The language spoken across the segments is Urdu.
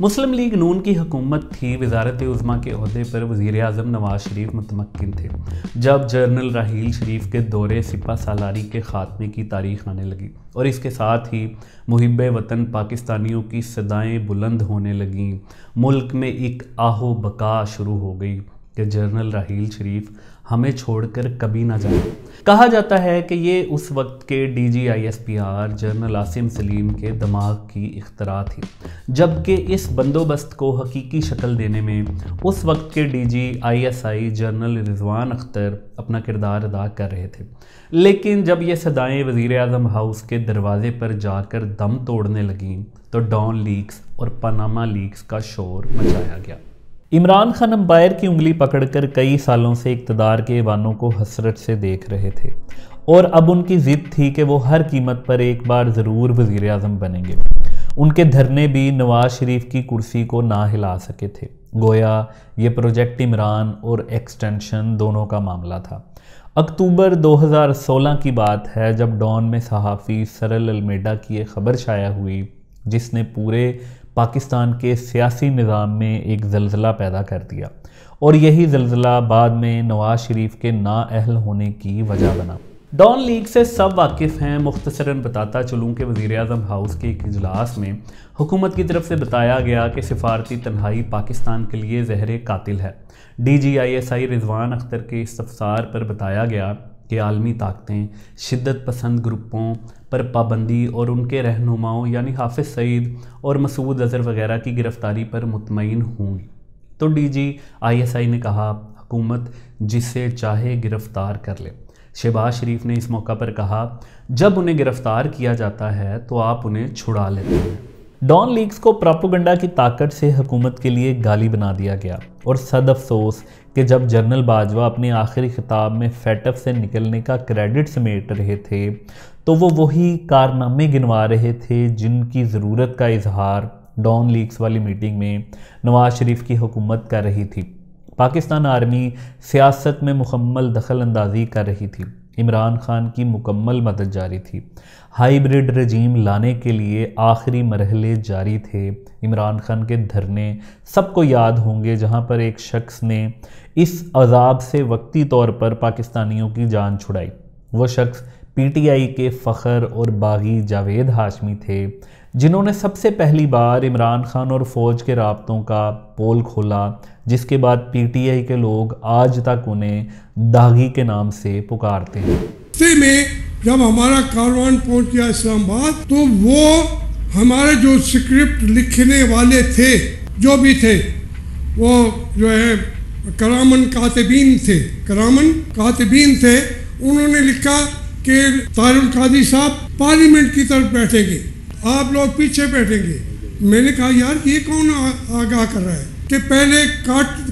مسلم لیگ نون کی حکومت تھی، وزارت عظمیٰ کے عہدے پر وزیر اعظم نواز شریف متمکن تھے جب جنرل راحیل شریف کے دورے سپہ سالاری کے خاتمے کی تاریخ آنے لگی، اور اس کے ساتھ ہی محب وطن پاکستانیوں کی صدائیں بلند ہونے لگیں۔ ملک میں ایک آہ و بکا شروع ہو گئی کہ جنرل راحیل شریف ہمیں چھوڑ کر کبھی نہ جائیں۔ کہا جاتا ہے کہ یہ اس وقت کے DGISPR جنرل عاصم سلیم کے دماغ کی اختراع تھی، جبکہ اس بندوبست کو حقیقی شکل دینے میں اس وقت کے DGISI جنرل رضوان اختر اپنا کردار ادا کر رہے تھے۔ لیکن جب یہ صدائیں وزیر اعظم ہاؤس کے دروازے پر جا کر دم توڑنے لگیں تو ڈان لیکس اور پاناما لیکس کا شور مچایا گیا۔ عمران خان امپائر کی انگلی پکڑ کر کئی سالوں سے اقتدار کے ایوانوں کو حسرت سے دیکھ رہے تھے، اور اب ان کی ضد تھی کہ وہ ہر قیمت پر ایک بار ضرور وزیر اعظم بنیں گے۔ ان کے دھرنے بھی نواز شریف کی کرسی کو نہ ہلا سکے تھے، گویا یہ پروجیکٹ عمران اور ایکسٹینشن دونوں کا معاملہ تھا۔ اکتوبر 2016 کی بات ہے جب ڈان میں صحافی سرل المیڈا کی ایک خبر شائع ہوئی جس نے پورے پاکستان کے سیاسی نظام میں ایک زلزلہ پیدا کر دیا، اور یہی زلزلہ بعد میں نواز شریف کے نااہل ہونے کی وجہ بنا۔ ڈان لیگ سے سب واقف ہیں، مختصراً بتاتا چلوں کہ وزیر اعظم ہاؤس کے ایک اجلاس میں حکومت کی طرف سے بتایا گیا کہ سفارتی تنہائی پاکستان کے لیے زہر قاتل ہے۔ DGISI رضوان اختر کے استفسار پر بتایا گیا کہ عالمی طاقتیں شدت پسند گروپوں پر پابندی اور ان کے رہنماؤں یعنی حافظ سعید اور مسعود اظہر وغیرہ کی گرفتاری پر مطمئن ہوں گی۔ تو DGISI نے کہا حکومت جسے چاہے گرفتار کر لے۔ شہباز شریف نے اس موقع پر کہا جب انہیں گرفتار کیا جاتا ہے تو آپ انہیں چھڑا لیتے ہیں۔ ڈان لیگز کو پراپوگنڈا کی طاقت سے حکومت کے لیے گالی بنا دیا گیا، اور صد افسوس کہ جب جنرل باجوہ اپنے آخری خطاب میں فیٹ اف سے نکلنے کا کریڈٹ سمیٹ رہے تھے تو وہ وہی کارنامے گنوا رہے تھے جن کی ضرورت کا اظہار ڈان لیگز والی میٹنگ میں نواز شریف کی حکومت کر رہی تھی۔ پاکستان آرمی سیاست میں مکمل دخل اندازی کر رہی تھی، عمران خان کی مکمل مدد جاری تھی، ہائیبریڈ رجیم لانے کے لیے آخری مرحلے جاری تھے۔ عمران خان کے دھرنے سب کو یاد ہوں گے جہاں پر ایک شخص نے اس عذاب سے وقتی طور پر پاکستانیوں کی جان چھڑائی۔ وہ شخص PTI کے فخر اور باغی جاوید ہاشمی تھے، جنہوں نے سب سے پہلی بار عمران خان اور فوج کے رابطوں کا پول کھولا، جس کے بعد PTI کے لوگ آج تک انہیں داغی کے نام سے پکارتے ہیں۔ میں جب ہمارا کاروان پہنچ گیا اسلام آباد تو وہ ہمارے جو سکرپٹ لکھنے والے تھے جو بھی تھے وہ جو ہے کرامن کاتبین تھے، انہوں نے لکھا کہ طاہر القادری صاحب پارلیمنٹ کی طرف بیٹھیں گے، آپ لوگ پیچھے بیٹھیں گے۔ میں نے کہا یار یہ کون آگاہ کر رہا ہے کہ پہلے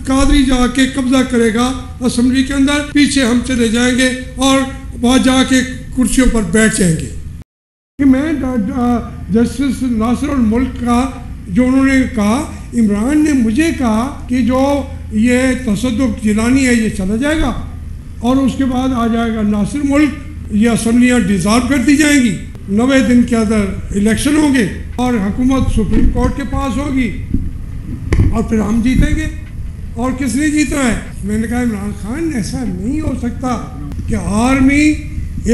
قادری جا کے قبضہ کرے گا اسمبلی کے اندر، پیچھے ہم چلے جائیں گے اور وہاں جا کے کرسیوں پر بیٹھ جائیں گے۔ کہ میں جسٹس ناصر الملک کا جو انہوں نے کہا، عمران نے مجھے کہا کہ جو یہ تصدق جیلانی ہے یہ چلا جائے گا اور اس کے بعد آ جائے گا ناصر ملک، یہ اسمبلیاں ڈیزالو کر دی جائیں گی، 90 دن کے اندر الیکشن ہوں گے اور حکومت سپریم کورٹ کے پاس ہوگی اور پھر ہم جیتیں گے۔ اور کس نے جیتا ہے؟ میں نے کہا عمران خان ایسا نہیں ہو سکتا کہ آرمی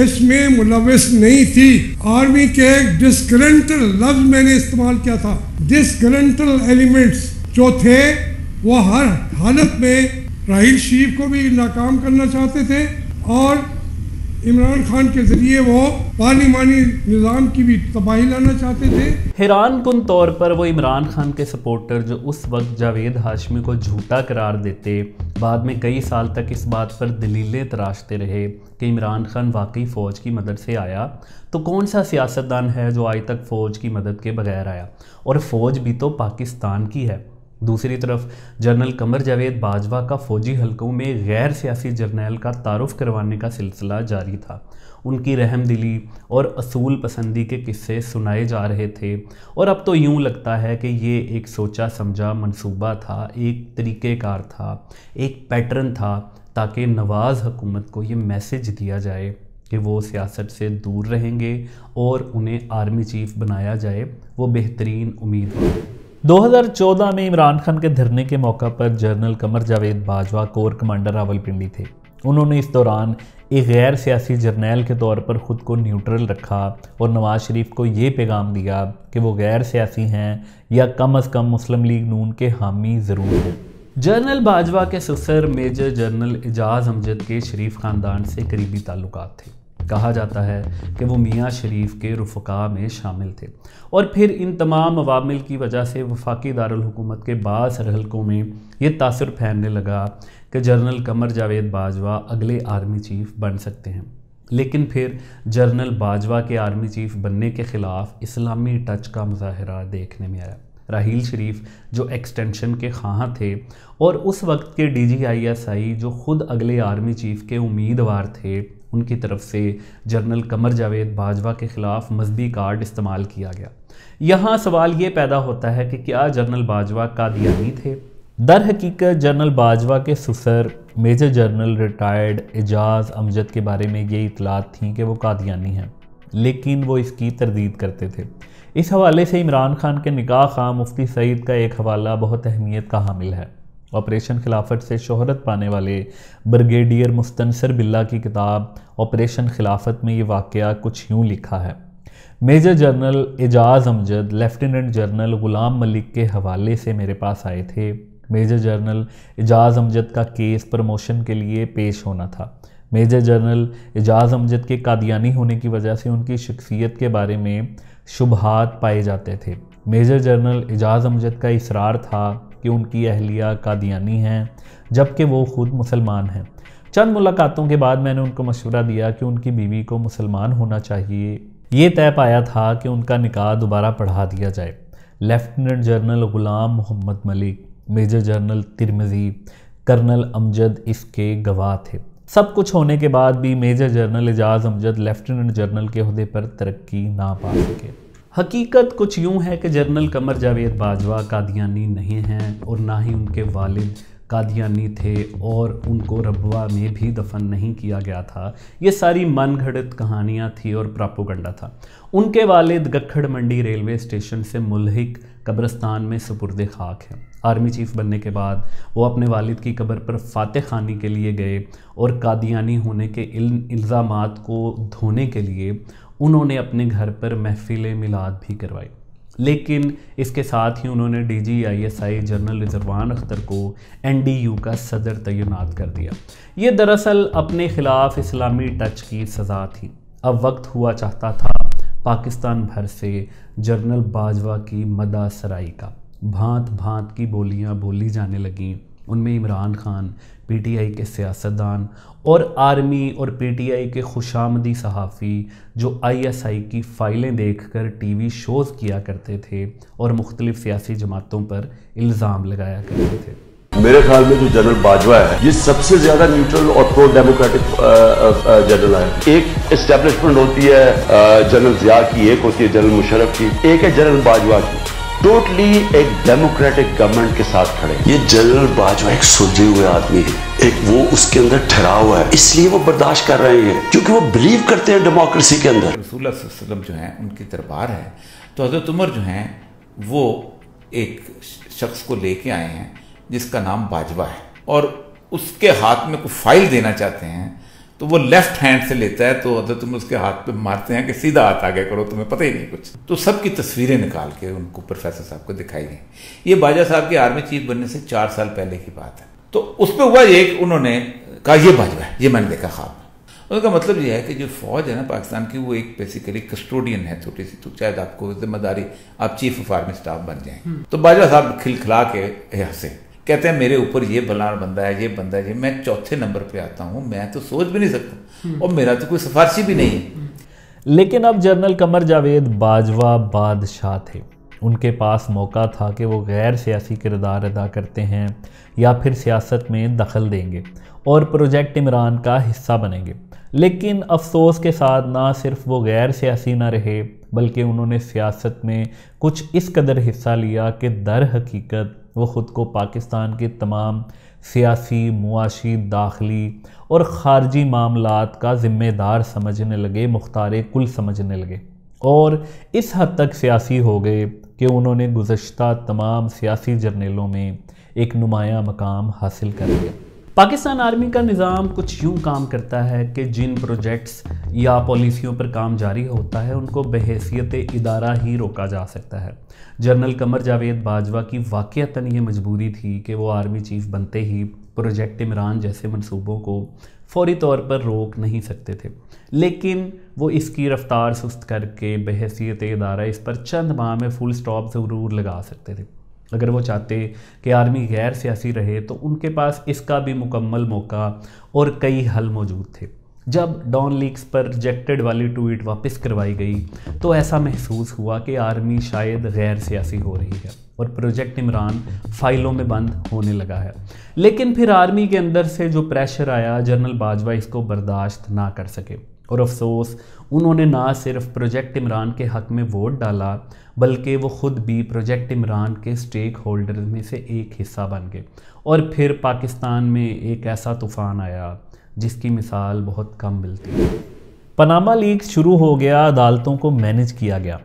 اس میں ملوث نہیں تھی۔ آرمی کے ڈسگرنٹل لفظ میں نے استعمال کیا تھا، ڈسگرنٹل ایلیمنٹس جو تھے وہ ہر حالت میں راحیل شریف کو بھی ناکام کرنا چاہتے تھے اور عمران خان کے ذریعے وہ پارلیمانی نظام کی بھی تباہی لانا چاہتے تھے۔ حیران کن طور پر وہ عمران خان کے سپورٹر جو اس وقت جاوید ہاشمی کو جھوٹا قرار دیتے، بعد میں کئی سال تک اس بات پر دلیلیں تراشتے رہے کہ عمران خان واقعی فوج کی مدد سے آیا، تو کون سا سیاستدان ہے جو آج تک فوج کی مدد کے بغیر آیا؟ اور فوج بھی تو پاکستان کی ہے۔ دوسری طرف جنرل قمر جاوید باجوہ کا فوجی حلقوں میں غیر سیاسی جرنیل کا تعارف کروانے کا سلسلہ جاری تھا۔ ان کی رحم دلی اور اصول پسندی کے قصے سنائے جا رہے تھے، اور اب تو یوں لگتا ہے کہ یہ ایک سوچا سمجھا منصوبہ تھا، ایک طریقہ کار تھا، ایک پیٹرن تھا، تاکہ نواز حکومت کو یہ میسج دیا جائے کہ وہ سیاست سے دور رہیں گے اور انہیں آرمی چیف بنایا جائے، وہ بہترین امید ہے۔ 2014 میں عمران خان کے دھرنے کے موقع پر general Qamar Javed Bajwa corps commander Rawalpindi تھے۔ انہوں نے اس دوران ایک غیر سیاسی جرنیل کے طور پر خود کو نیوٹرل رکھا اور نواز شریف کو یہ پیغام دیا کہ وہ غیر سیاسی ہیں یا کم از کم مسلم لیگ نون کے حامی ضرور ہیں۔ جنرل باجوہ کے سسر میجر جنرل اعجاز امجد کے شریف خاندان سے قریبی تعلقات تھے۔ کہا جاتا ہے کہ وہ میاں شریف کے رفقا میں شامل تھے اور پھر ان تمام عوامل کی وجہ سے وفاقی دارالحکومت کے بعض حلقوں میں یہ تاثر پھیلنے لگا کہ جنرل قمر جاوید باجوہ اگلے آرمی چیف بن سکتے ہیں، لیکن پھر جنرل باجوہ کے آرمی چیف بننے کے خلاف اسلامی ٹچ کا مظاہرہ دیکھنے میں آیا۔ راحیل شریف جو ایکسٹینشن کے خواہاں تھے اور اس وقت کے DGISI جو خود اگلے آرمی چیف کے امیدوار تھے، ان کی طرف سے جنرل قمر جاوید باجوہ کے خلاف مذہبی کارڈ استعمال کیا گیا۔ یہاں سوال یہ پیدا ہوتا ہے کہ کیا جنرل باجوہ قادیانی تھے؟ در حقیقت جنرل باجوہ کے سسر میجر جنرل ریٹائرڈ اعجاز امجد کے بارے میں یہ اطلاعات تھیں کہ وہ قادیانی ہیں، لیکن وہ اس کی تردید کرتے تھے۔ اس حوالے سے عمران خان کے نکاح خواہ مفتی سعید کا ایک حوالہ بہت اہمیت کا حامل ہے۔ آپریشن خلافت سے شہرت پانے والے بریگیڈیئر مستنصر باللہ کی کتاب آپریشن خلافت میں یہ واقعہ کچھ یوں لکھا ہے۔ میجر جنرل اعجاز امجد لیفٹیننٹ جنرل غلام ملک کے حوالے سے میرے پاس آئے تھے۔ میجر جنرل اعجاز امجد کا کیس پروموشن کے لیے پیش ہونا تھا۔ میجر جنرل اعجاز امجد کے قادیانی ہونے کی وجہ سے ان کی شخصیت کے بارے میں شبہات پائے جاتے تھے۔ میجر جنرل اعجاز امجد کا اصرار تھا کہ ان کی اہلیہ قادیانی ہیں جبکہ وہ خود مسلمان ہیں۔ چند ملاقاتوں کے بعد میں نے ان کو مشورہ دیا کہ ان کی بیوی کو مسلمان ہونا چاہیے۔ یہ طے پایا تھا کہ ان کا نکاح دوبارہ پڑھا دیا جائے۔ لیفٹیننٹ جنرل غلام محمد ملک، میجر جنرل ترمذی، کرنل امجد اس کے گواہ تھے۔ سب کچھ ہونے کے بعد بھی میجر جنرل اعجاز امجد لیفٹیننٹ جنرل کے عہدے پر ترقی نہ پا سکے۔ حقیقت کچھ یوں ہے کہ جنرل قمر جاوید باجوہ قادیانی نہیں ہیں اور نہ ہی ان کے والد قادیانی تھے اور ان کو ربوہ میں بھی دفن نہیں کیا گیا تھا۔ یہ ساری من گھڑت کہانیاں تھی اور پراپوگنڈا تھا۔ ان کے والد گکھڑ منڈی ریلوے اسٹیشن سے ملحق قبرستان میں سپرد خاک ہیں۔ آرمی چیف بننے کے بعد وہ اپنے والد کی قبر پر فاتح خوانی کے لیے گئے اور قادیانی ہونے کے الزامات کو دھونے کے لیے انہوں نے اپنے گھر پر محفل میلاد بھی کروائی، لیکن اس کے ساتھ ہی انہوں نے DGISI جنرل رضوان اختر کو NDU کا صدر تعینات کر دیا۔ یہ دراصل اپنے خلاف اسلامی ٹچ کی سزا تھی۔ اب وقت ہوا چاہتا تھا پاکستان بھر سے جنرل باجوہ کی مدح سرائی کا۔ بھانت بھانت کی بولیاں بولی جانے لگیں، ان میں عمران خان، PTI کے سیاستدان اور آرمی اور PTI کے خوشامدی صحافی جو ISI کی فائلیں دیکھ کر TV شوز کیا کرتے تھے اور مختلف سیاسی جماعتوں پر الزام لگایا کرتے تھے۔ میرے خیال میں جو جنرل باجوہ ہے یہ سب سے زیادہ نیوٹرل اور پرو ڈیموکریٹک جنرل ہے۔ ایک اسٹیبلشمنٹ ہوتی ہے جنرل ضیاء کی، ایک ہوتی ہے جنرل مشرف کی، ایک ہے جنرل باجوہ کی۔ ٹوٹلی ایک ڈیموکریٹک گورنمنٹ کے ساتھ کھڑے۔ یہ جنرل باجوہ ایک سلجھے ہوئے آدمی ہے، ایک وہ اس کے اندر ٹھہرا ہوا ہے، اس لیے وہ برداشت کر رہے ہیں کیونکہ وہ بلیو کرتے ہیں ڈیموکریسی کے اندر۔ رسول اللہ صلی اللہ علیہ وسلم جو ہیں ان کی دربار ہے، تو حضرت عمر جو ہیں وہ ایک شخص کو لے کے آئے ہیں جس کا نام باجوہ ہے، اور اس کے ہاتھ میں کوئی فائل دینا چاہتے ہیں تو وہ لیفٹ ہینڈ سے لیتا ہے، تو حضرت عمر اس کے ہاتھ پہ مارتے ہیں کہ سیدھا ہاتھ آگے کرو، تمہیں پتہ ہی نہیں کچھ۔ تو سب کی تصویریں نکال کے ان کو پروفیسر صاحب کو دکھائی گئی۔ یہ باجوہ صاحب کے آرمی چیف بننے سے 4 سال پہلے کی بات ہے۔ تو اس پہ ہوا یہ کہ انہوں نے کہا یہ باجوہ ہے، یہ میں نے دیکھا خواب۔ ان کا مطلب یہ ہے کہ جو فوج ہے نا پاکستان کی، وہ ایک بیسیکلی کسٹوڈین ہے چھوٹی سی، تو شاید آپ کو ذمہ داری، آپ چیف آف آرمی اسٹاف بن جائیں۔ تو باجوہ صاحب کھلکھلا کے ہنسے، کہتے ہیں میرے اوپر یہ بلان بندہ ہے، یہ بندہ ہے، میں 4تھے نمبر پہ آتا ہوں، میں تو سوچ بھی نہیں سکتا، اور میرا تو کوئی سفارشی بھی نہیں ہے۔ لیکن اب جنرل قمر جاوید باجوہ بادشاہ تھے۔ ان کے پاس موقع تھا کہ وہ غیر سیاسی کردار ادا کرتے ہیں یا پھر سیاست میں دخل دیں گے اور پروجیکٹ عمران کا حصہ بنیں گے۔ لیکن افسوس کے ساتھ نہ صرف وہ غیر سیاسی نہ رہے بلکہ انہوں نے سیاست میں کچھ اس قدر حصہ لیا کہ در حقیقت وہ خود کو پاکستان کے تمام سیاسی، معاشی، داخلی اور خارجی معاملات کا ذمہ دار سمجھنے لگے، مختار کل سمجھنے لگے، اور اس حد تک سیاسی ہو گئے کہ انہوں نے گزشتہ تمام سیاسی جرنیلوں میں ایک نمایاں مقام حاصل کر لیا۔ پاکستان آرمی کا نظام کچھ یوں کام کرتا ہے کہ جن پروجیکٹس یا پالیسیوں پر کام جاری ہوتا ہے ان کو بحیثیت ادارہ ہی روکا جا سکتا ہے۔ جنرل قمر جاوید باجوہ کی واقعتاً یہ مجبوری تھی کہ وہ آرمی چیف بنتے ہی پروجیکٹ عمران جیسے منصوبوں کو فوری طور پر روک نہیں سکتے تھے، لیکن وہ اس کی رفتار سست کر کے بحیثیت ادارہ اس پر چند ماہ میں فل سٹاپ ضرور لگا سکتے تھے۔ اگر وہ چاہتے کہ آرمی غیر سیاسی رہے تو ان کے پاس اس کا بھی مکمل موقع اور کئی حل موجود تھے۔ جب ڈان لیکس پر ریجیکٹڈ والی ٹویٹ واپس کروائی گئی تو ایسا محسوس ہوا کہ آرمی شاید غیر سیاسی ہو رہی ہے اور پروجیکٹ عمران فائلوں میں بند ہونے لگا ہے۔ لیکن پھر آرمی کے اندر سے جو پریشر آیا، جنرل باجوہ اس کو برداشت نہ کر سکے اور افسوس انہوں نے نہ صرف پروجیکٹ عمران کے حق میں ووٹ ڈالا بلکہ وہ خود بھی پروجیکٹ عمران کے سٹیک ہولڈر میں سے ایک حصہ بن گئے، اور پھر پاکستان میں ایک ایسا طوفان آیا جس کی مثال بہت کم ملتی ہے۔ پاناما لیکس شروع ہو گیا، عدالتوں کو مینج کیا گیا۔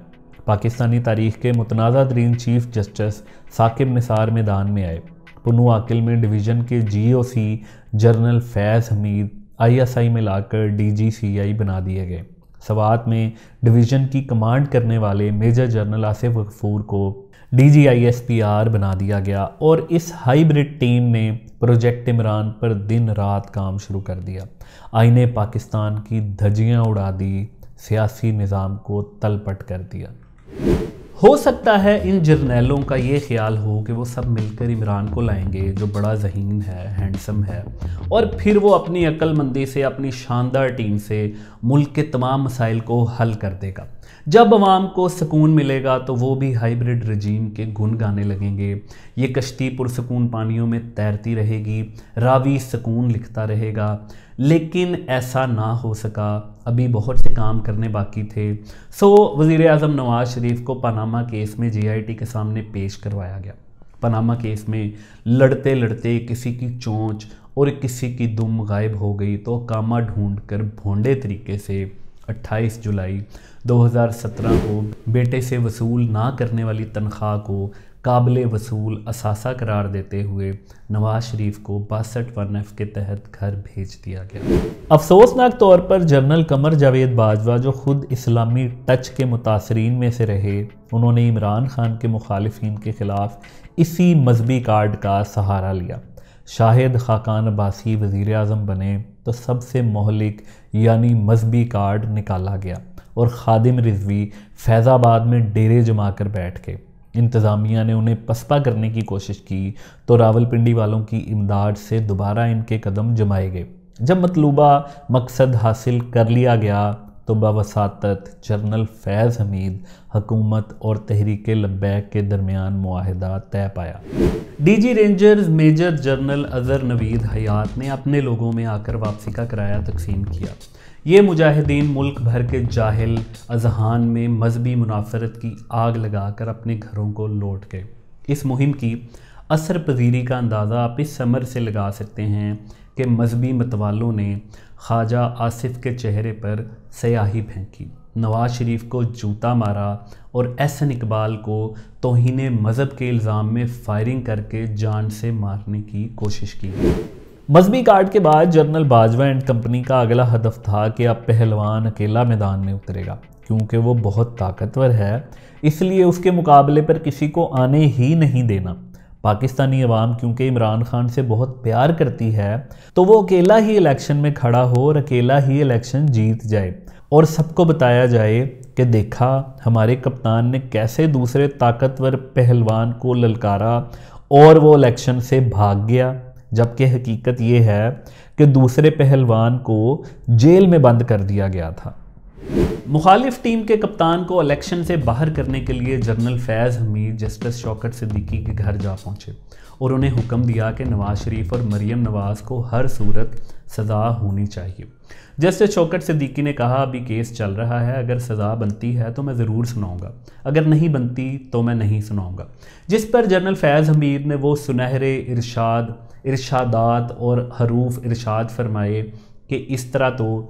پاکستانی تاریخ کے متنازع ترین چیف جسٹس ثاقب نثار میدان میں آئے۔ پنو عاقل میں ڈویژن کے GOC جنرل فیض حمید ISI میں لا کر DGCI بنا دیے گئے۔ سوات میں ڈویژن کی کمانڈ کرنے والے میجر جنرل آصف غفور کو DGISPR بنا دیا گیا، اور اس ہائیبرڈ ٹیم نے پروجیکٹ عمران پر دن رات کام شروع کر دیا، آئین پاکستان کی دھجیاں اڑا دی، سیاسی نظام کو تل پٹ کر دیا۔ ہو سکتا ہے ان جرنیلوں کا یہ خیال ہو کہ وہ سب مل کر عمران کو لائیں گے جو بڑا ذہین ہے، ہینڈسم ہے، اور پھر وہ اپنی عقل مندی سے، اپنی شاندار ٹیم سے ملک کے تمام مسائل کو حل کر دے گا۔ جب عوام کو سکون ملے گا تو وہ بھی ہائیبرڈ رجیم کے گن گانے لگیں گے، یہ کشتی پرسکون پانیوں میں تیرتی رہے گی، راوی سکون لکھتا رہے گا۔ لیکن ایسا نہ ہو سکا، ابھی بہت سے کام کرنے باقی تھے۔ وزیر اعظم نواز شریف کو پاناما کیس میں GIT کے سامنے پیش کروایا گیا۔ پاناما کیس میں لڑتے لڑتے کسی کی چونچ اور کسی کی دم غائب ہو گئی تو کاما ڈھونڈ کر بھونڈے طریقے سے 28 جولائی 2017 کو بیٹے سے وصول نہ کرنے والی تنخواہ کو قابل وصول اثاثہ قرار دیتے ہوئے نواز شریف کو 62(1)(f) کے تحت گھر بھیج دیا گیا۔ افسوسناک طور پر جنرل قمر جاوید باجوہ جو خود اسلامی ٹچ کے متاثرین میں سے رہے، انہوں نے عمران خان کے مخالفین کے خلاف اسی مذہبی کارڈ کا سہارا لیا۔ شاہد خاقان عباسی وزیر اعظم بنے تو سب سے مہلک یعنی مذہبی کارڈ نکالا گیا، اور خادم رضوی فیض آباد میں ڈیرے جما کر بیٹھ گئے۔ انتظامیہ نے انہیں پسپا کرنے کی کوشش کی تو راولپنڈی والوں کی امداد سے دوبارہ ان کے قدم جمائے گئے۔ جب مطلوبہ مقصد حاصل کر لیا گیا تو بوساطت جنرل فیض حمید حکومت اور تحریک لبیک کے درمیان معاہدہ طے پایا۔ DG rangers major general Azhar Naveed Hayat نے اپنے لوگوں میں آ کر واپسی کا کرایہ تقسیم کیا۔ یہ مجاہدین ملک بھر کے جاہل اذہان میں مذہبی منافرت کی آگ لگا کر اپنے گھروں کو لوٹ گئے۔ اس مہم کی اثر پذیری کا اندازہ آپ اس ثمر سے لگا سکتے ہیں کہ مذہبی متوالوں نے خواجہ آصف کے چہرے پر سیاہی پھینکی، نواز شریف کو جوتا مارا اور احسن اقبال کو توہین مذہب کے الزام میں فائرنگ کر کے جان سے مارنے کی کوشش کی۔ مذہبی کارڈ کے بعد جنرل باجوہ اینڈ کمپنی کا اگلا ہدف تھا کہ اب پہلوان اکیلا میدان میں اترے گا، کیونکہ وہ بہت طاقتور ہے، اس لیے اس کے مقابلے پر کسی کو آنے ہی نہیں دینا۔ پاکستانی عوام کیونکہ عمران خان سے بہت پیار کرتی ہے تو وہ اکیلا ہی الیکشن میں کھڑا ہو اور اکیلا ہی الیکشن جیت جائے، اور سب کو بتایا جائے کہ دیکھا ہمارے کپتان نے کیسے دوسرے طاقتور پہلوان کو للکارا اور وہ الیکشن سے بھاگ گیا، جبکہ حقیقت یہ ہے کہ دوسرے پہلوان کو جیل میں بند کر دیا گیا تھا۔ مخالف ٹیم کے کپتان کو الیکشن سے باہر کرنے کے لیے جنرل فیض حمید جسٹس شوکت صدیقی کے گھر جا پہنچے اور انہیں حکم دیا کہ نواز شریف اور مریم نواز کو ہر صورت سزا ہونی چاہیے۔ جسٹس شوکت صدیقی نے کہا اربی کیس چل رہا ہے، اگر سزا بنتی ہے تو میں ضرور سناؤں گا، اگر نہیں بنتی تو میں نہیں سناؤں گا، جس پر جنرل فیض حمید نے وہ سنہرے ارشادات اور حروف ارشاد فرمائے کہ اس طرح تو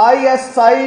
ISI